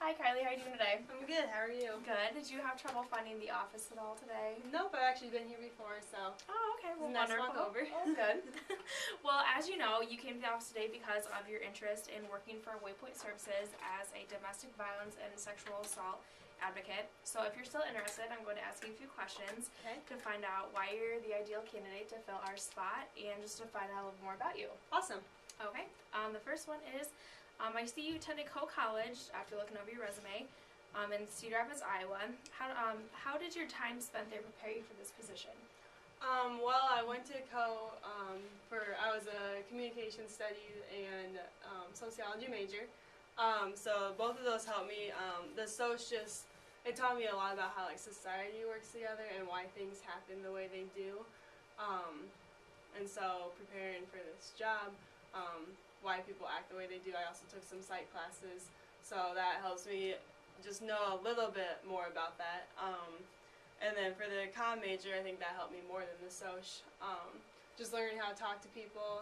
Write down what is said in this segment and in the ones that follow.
Hi Kylie, how are you doing today? I'm good, how are you? Good. Did you have trouble finding the office at all today? Nope, I've actually been here before, so Oh, okay. Well, it's a nice wonderful. walk over. Oh, good. Well, as you know, you came to the office today because of your interest in working for Waypoint Services as a domestic violence and sexual assault advocate. So if you're still interested, I'm going to ask you a few questions to find out why you're the ideal candidate to fill our spot and just to find out a little more about you. Awesome. Okay. The first one is, I see you attended Nicole College after looking over your resume in Cedar Rapids, Iowa. How did your time spent there prepare you for this position? Well, I went to I was a communication studies and sociology major. So both of those helped me. The it taught me a lot about how society works together and why things happen the way they do. And so preparing for this job, why people act the way they do. I also took some psych classes, so that helps me just know a little bit more about that. And then for the comm major, I think that helped me more than the soc. Just learning how to talk to people,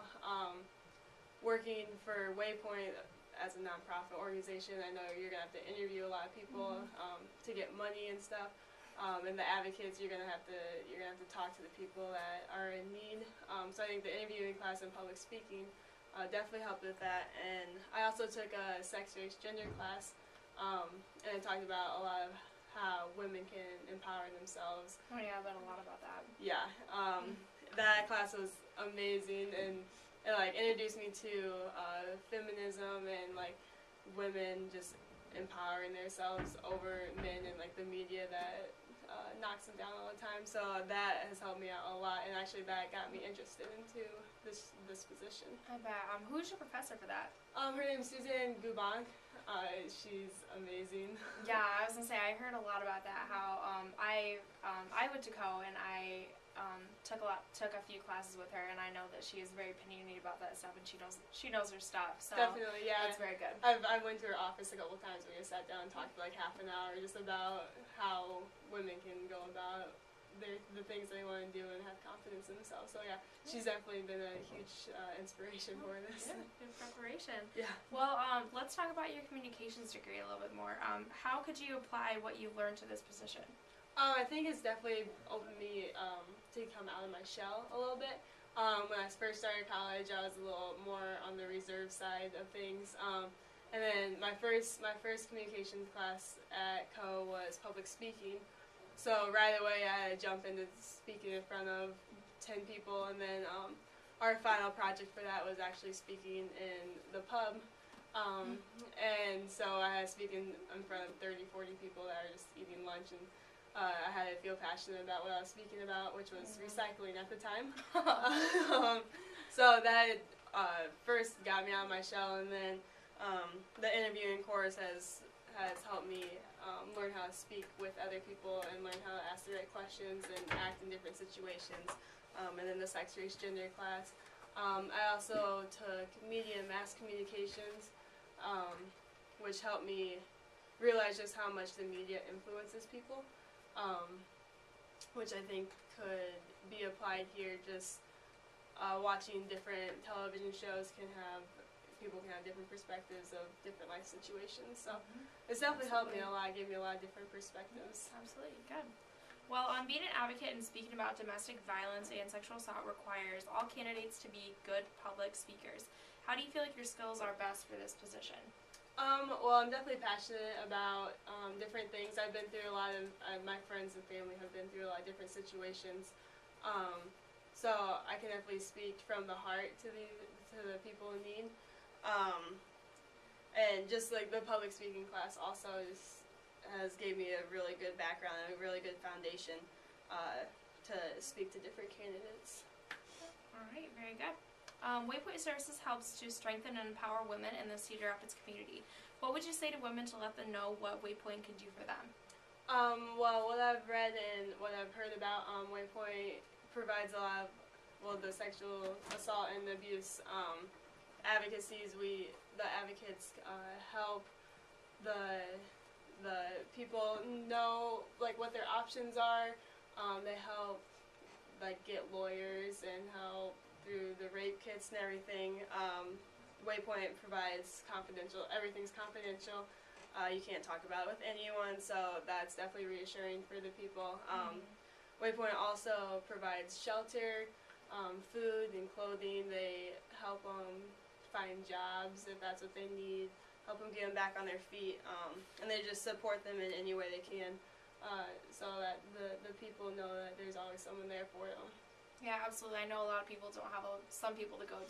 working for Waypoint as a nonprofit organization. I know you're going to have to interview a lot of people to get money and stuff. And the advocates, you're gonna have to talk to the people that are in need. So I think the interviewing class and public speaking definitely helped with that. And I also took a sex, race, gender class, and it talked about a lot of how women can empower themselves. Oh yeah, I read a lot about that. Yeah, that class was amazing, and it introduced me to feminism and women just empowering themselves over men and the media that knocks them down all the time. So that has helped me out a lot, and actually that got me interested into this position. I bet. Who's your professor for that? Her name's Susan Gubank. She's amazing. Yeah, I was gonna say I heard a lot about that. How I went to Co and I took a few classes with her, and I know that she is very opinionated about that stuff, and she knows her stuff. So definitely, yeah, it's very good. I went to her office a couple times. We sat down and talked for half an hour just about how women can go about the things they want to do and have confidence in themselves. So yeah, she's definitely been a huge inspiration for this. Yeah, good preparation. Yeah. Well, let's talk about your communications degree a little bit more. How could you apply what you've learned to this position? I think it's definitely opened me to come out of my shell a little bit. When I first started college, I was a little more on the reserve side of things. And then my first communications class at Co was public speaking. So right away I had to jump into speaking in front of 10 people, and then our final project for that was actually speaking in the pub. And so I had to speak in front of 30, 40 people that are just eating lunch, and I had to feel passionate about what I was speaking about, which was recycling at the time. So that first got me out of my shell, and then the interviewing course has helped me learn how to speak with other people and learn how to ask the right questions and act in different situations. And then the sex, race, gender class. I also took media and mass communications, which helped me realize just how much the media influences people, which I think could be applied here. Just watching different television shows people can have different perspectives of different life situations. So it's definitely helped me a lot, gave me a lot of different perspectives. Absolutely, good. Well, being an advocate and speaking about domestic violence and sexual assault requires all candidates to be good public speakers. How do you feel like your skills are best for this position? Well, I'm definitely passionate about different things. I've been through a lot of, my friends and family have been through a lot of different situations. So I can definitely speak from the heart to the people in need. And just the public speaking class also has gave me a really good background and a really good foundation to speak to different candidates. All right, very good. Waypoint Services helps to strengthen and empower women in the Cedar Rapids community. What would you say to women to let them know what Waypoint can do for them? Well, what I've read and what I've heard about, Waypoint provides a lot of, the sexual assault and abuse advocacies. The advocates help the people know what their options are. They help get lawyers and help through the rape kits and everything. Waypoint provides everything's confidential. you can't talk about it with anyone, so that's definitely reassuring for the people. Waypoint also provides shelter, food and clothing. They help them find jobs if that's what they need, help them get them back on their feet, and they just support them in any way they can, so that the people know that there's always someone there for them. Yeah, absolutely. I know a lot of people don't have some people to go